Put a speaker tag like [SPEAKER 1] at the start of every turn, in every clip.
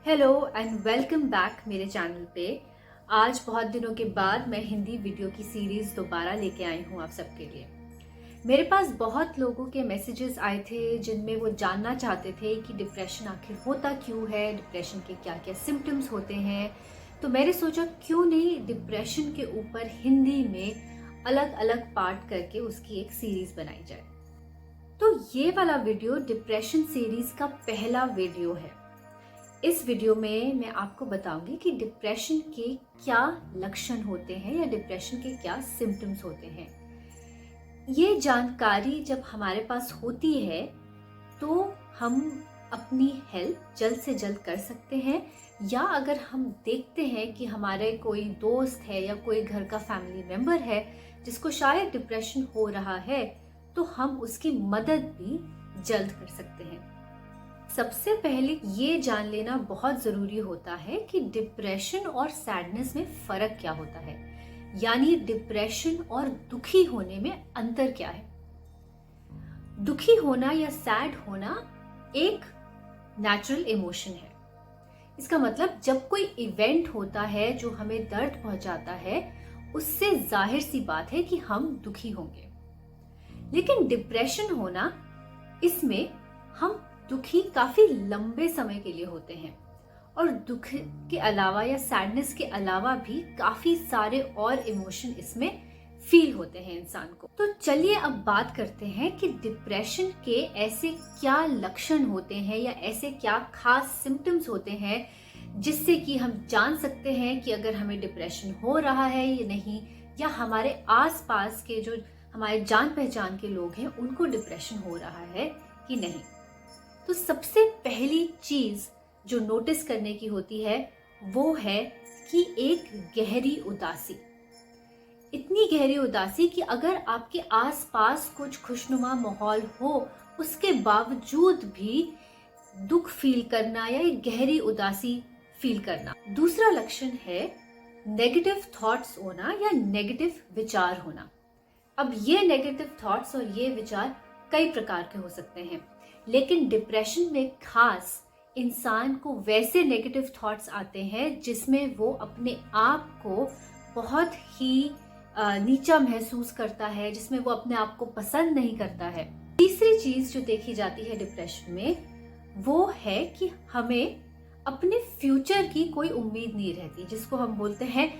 [SPEAKER 1] Hello and welcome back मेरे channel पे। आज बहुत दिनों के बाद मैं हिंदी वीडियो की सीरीज दोबारा लेके आई हूँ आप सबके लिए। मेरे पास बहुत लोगों के मैसेजेस आए थे जिनमें वो जानना चाहते थे कि डिप्रेशन आखिर होता क्यों है, डिप्रेशन के क्या क्या सिम्टम्स होते हैं। तो मैंने सोचा क्यों नहीं डिप्रेशन के ऊपर हिंदी में अलग अलग पार्ट करके उसकी एक सीरीज बनाई जाए। तो ये वाला वीडियो डिप्रेशन सीरीज का पहला वीडियो है। इस वीडियो में मैं आपको बताऊंगी कि डिप्रेशन के क्या लक्षण होते हैं या डिप्रेशन के क्या सिम्टम्स होते हैं। ये जानकारी जब हमारे पास होती है तो हम अपनी हेल्प जल्द से जल्द कर सकते हैं, या अगर हम देखते हैं कि हमारे कोई दोस्त है या कोई घर का फैमिली मेंबर है जिसको शायद डिप्रेशन हो रहा है, तो हम उसकी मदद भी जल्द कर सकते हैं। सबसे पहले ये जान लेना बहुत जरूरी होता है कि डिप्रेशन और सैडनेस में फर्क क्या होता है, यानी डिप्रेशन और दुखी होने में अंतर क्या है। दुखी होना या सैड होना एक नेचुरल इमोशन है। इसका मतलब जब कोई इवेंट होता है जो हमें दर्द पहुंचाता है, उससे जाहिर सी बात है कि हम दुखी होंगे। लेकिन डिप्रेशन होना, इसमें हम दुखी काफी लंबे समय के लिए होते हैं, और दुख के अलावा या सैडनेस के अलावा भी काफी सारे और इमोशन इसमें फील होते हैं इंसान को। तो चलिए अब बात करते हैं कि डिप्रेशन के ऐसे क्या लक्षण होते हैं या ऐसे क्या खास सिम्टम्स होते हैं जिससे कि हम जान सकते हैं कि अगर हमें डिप्रेशन हो रहा है या नहीं, या हमारे आसपास के जो हमारे जान पहचान के लोग हैं उनको डिप्रेशन हो रहा है कि नहीं। तो सबसे पहली चीज जो नोटिस करने की होती है वो है कि एक गहरी उदासी, इतनी गहरी उदासी कि अगर आपके आसपास कुछ खुशनुमा माहौल हो उसके बावजूद भी दुख फील करना या एक गहरी उदासी फील करना। दूसरा लक्षण है नेगेटिव थॉट्स होना या नेगेटिव विचार होना। अब ये नेगेटिव थॉट्स और ये विचार कई प्रकार के हो सकते हैं, लेकिन डिप्रेशन में खास इंसान को वैसे नेगेटिव थॉट्स आते हैं जिसमें वो अपने आप को बहुत ही नीचा महसूस करता है, जिसमें वो अपने आप को पसंद नहीं करता है। तीसरी चीज जो देखी जाती है डिप्रेशन में वो है कि हमें अपने फ्यूचर की कोई उम्मीद नहीं रहती, जिसको हम बोलते हैं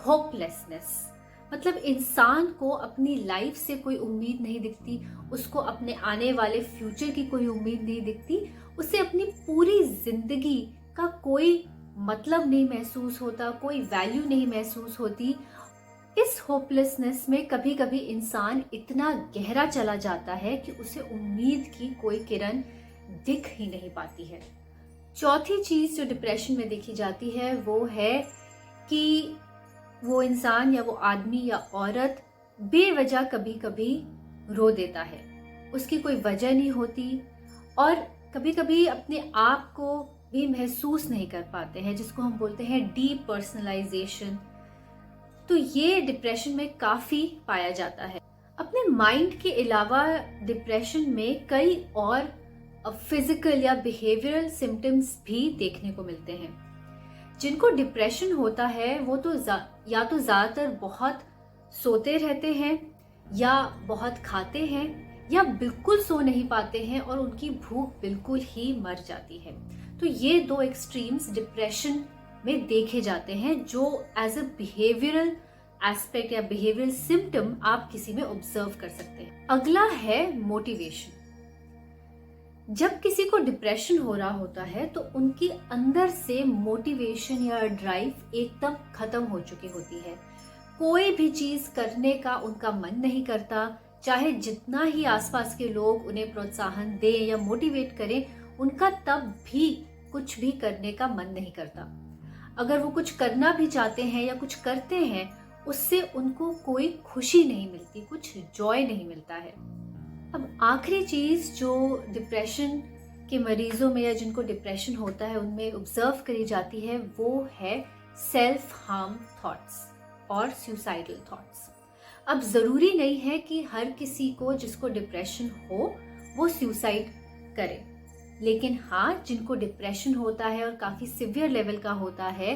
[SPEAKER 1] होपलेसनेस। मतलब इंसान को अपनी लाइफ से कोई उम्मीद नहीं दिखती, उसको अपने आने वाले फ्यूचर की कोई उम्मीद नहीं दिखती, उसे अपनी पूरी जिंदगी का कोई मतलब नहीं महसूस होता, कोई वैल्यू नहीं महसूस होती। इस होपलेसनेस में कभी कभी इंसान इतना गहरा चला जाता है कि उसे उम्मीद की कोई किरण दिख ही नहीं पाती है। चौथी चीज जो डिप्रेशन में देखी जाती है वो है कि वो इंसान या वो आदमी या औरत बेवजह कभी कभी रो देता है, उसकी कोई वजह नहीं होती, और कभी कभी अपने आप को भी महसूस नहीं कर पाते हैं, जिसको हम बोलते हैं डीप पर्सनलाइजेशन। तो ये डिप्रेशन में काफी पाया जाता है। अपने माइंड के अलावा डिप्रेशन में कई और फिजिकल या बिहेवियरल सिम्टम्स भी देखने को मिलते हैं। जिनको डिप्रेशन होता है वो तो या तो ज्यादातर बहुत सोते रहते हैं, या बहुत खाते हैं, या बिल्कुल सो नहीं पाते हैं और उनकी भूख बिल्कुल ही मर जाती है। तो ये दो एक्सट्रीम्स डिप्रेशन में देखे जाते हैं जो एज अ बिहेवियरल एस्पेक्ट या बिहेवियरल सिम्टम आप किसी में ऑब्जर्व कर सकते हैं। अगला है मोटिवेशन। जब किसी को डिप्रेशन हो रहा होता है तो उनके अंदर से मोटिवेशन या ड्राइव एकदम खत्म हो चुकी होती है। कोई भी चीज करने का उनका मन नहीं करता, चाहे जितना ही आसपास के लोग उन्हें प्रोत्साहन दें या मोटिवेट करें, उनका तब भी कुछ भी करने का मन नहीं करता। अगर वो कुछ करना भी चाहते हैं या कुछ करते हैं, उससे उनको कोई खुशी नहीं मिलती, कुछ जॉय नहीं मिलता है। अब आखिरी चीज जो डिप्रेशन के मरीजों में या जिनको डिप्रेशन होता है उनमें ऑब्जर्व करी जाती है वो है सेल्फ हार्म थॉट्स और सुसाइडल थॉट्स। अब जरूरी नहीं है कि हर किसी को जिसको डिप्रेशन हो वो सुसाइड करे। लेकिन हाँ, जिनको डिप्रेशन होता है और काफ़ी सिवियर लेवल का होता है,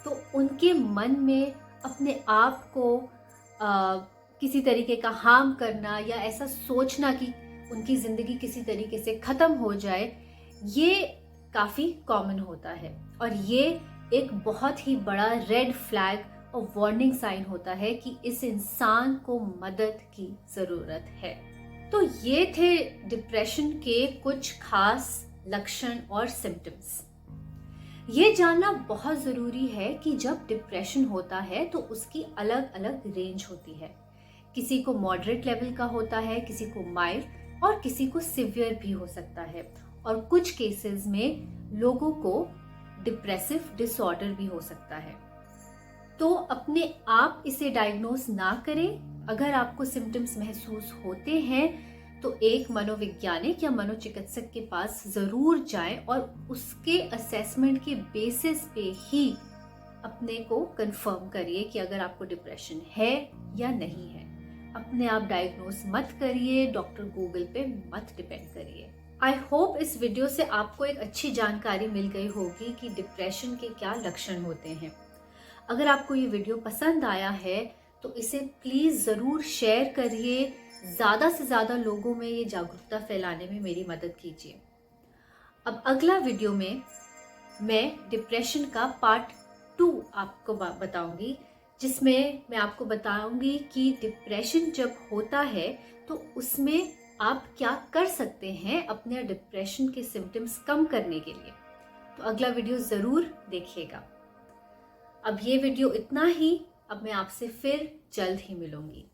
[SPEAKER 1] तो उनके मन में अपने आप को किसी तरीके का हार्म करना या ऐसा सोचना कि उनकी ज़िंदगी किसी तरीके से ख़त्म हो जाए, ये काफ़ी कॉमन होता है। और ये एक बहुत ही बड़ा रेड फ्लैग और वार्निंग साइन होता है कि इस इंसान को मदद की ज़रूरत है। तो ये थे डिप्रेशन के कुछ खास लक्षण और सिम्टम्स। ये जानना बहुत ज़रूरी है कि जब डिप्रेशन होता है तो उसकी अलग अलग रेंज होती है। किसी को मॉडरेट लेवल का होता है, किसी को माइल्ड और किसी को सिवियर भी हो सकता है। और कुछ केसेस में लोगों को डिप्रेसिव डिसऑर्डर भी हो सकता है। तो अपने आप इसे डायग्नोज ना करें। अगर आपको सिम्टम्स महसूस होते हैं तो एक मनोवैज्ञानिक या मनोचिकित्सक के पास ज़रूर जाएं और उसके असेसमेंट के बेसिस पे ही अपने को कंफर्म करिए कि अगर आपको डिप्रेशन है या नहीं है। अपने आप डायग्नोज मत करिए, डॉक्टर गूगल पे मत डिपेंड करिए। आई होप इस वीडियो से आपको एक अच्छी जानकारी मिल गई होगी कि डिप्रेशन के क्या लक्षण होते हैं। अगर आपको ये वीडियो पसंद आया है तो इसे प्लीज़ ज़रूर शेयर करिए, ज़्यादा से ज़्यादा लोगों में ये जागरूकता फैलाने में मेरी मदद कीजिए। अब अगला वीडियो में मैं डिप्रेशन का पार्ट 2 आपको बताऊंगी, जिसमें मैं आपको बताऊंगी कि डिप्रेशन जब होता है तो उसमें आप क्या कर सकते हैं अपने डिप्रेशन के सिम्टम्स कम करने के लिए। तो अगला वीडियो ज़रूर देखिएगा। अब ये वीडियो इतना ही। अब मैं आपसे फिर जल्द ही मिलूंगी।